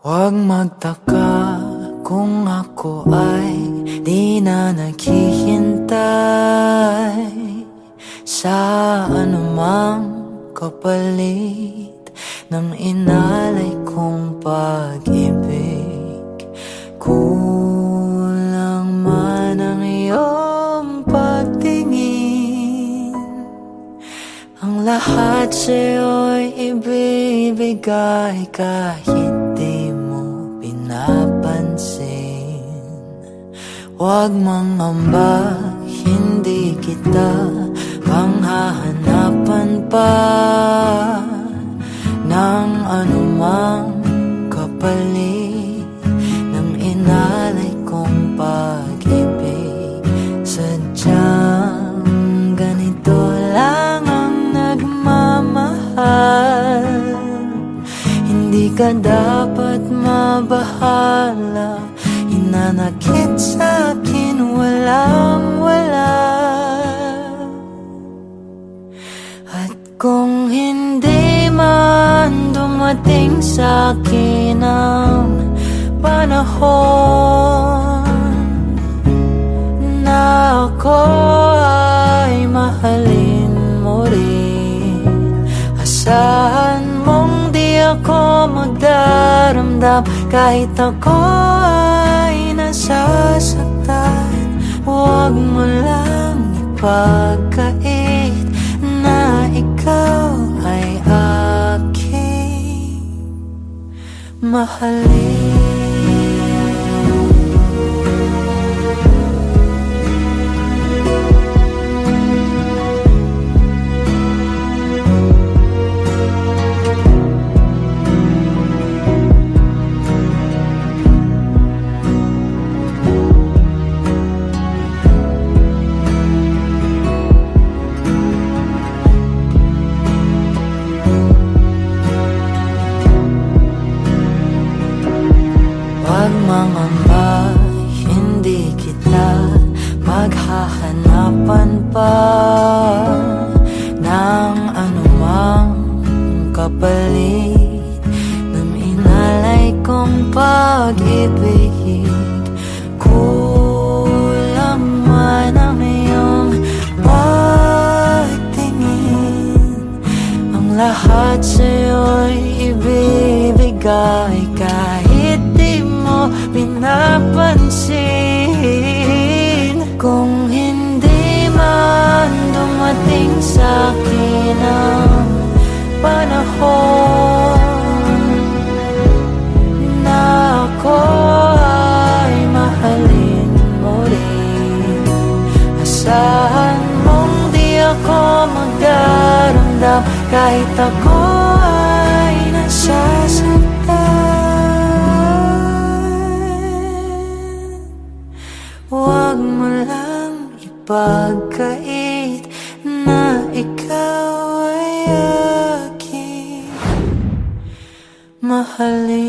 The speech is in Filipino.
Huwag magtaka kung ako ay di na naghihintay sa anumang kapalit ng inalay kong pag-ibig. Kulang man ang iyong pagtingin, ang lahat sa'yo'y ibibigay kahit di mo pinapansin. Huwag mangamba, hindi kita panghahanapan pa ng anumang kapalit ng inalay kong pag-ibig. Sadyang ganito lang ang nagmamahal, hindi ka dapat mabahala. Hinanakit sa'kin walang-wala, at kung hindi man dumating sa'kin ang panahon na ako ay mahalin mo rin, asahan mong di ako magdaramdam kahit ako ay nasasaktan. Huwag mo lang ipagkait na ikaw ay aking mahalin. Huwag mangamba, hindi kita maghahanapan pa ng anumang kapalit ng inalay kong pag-ibig. Kulang man ang iyong pagtingin, ang lahat sa'yo'y ibibigay kahit di mo pinapansin. Kung hindi man dumating sa'kin ang panahon na ako ay mahalin mo rin, asahan mong di ako magdaramdam kahit ako ay nasasaktan. Huwag mo lang ipagkait na ikaw ay aking mahalin.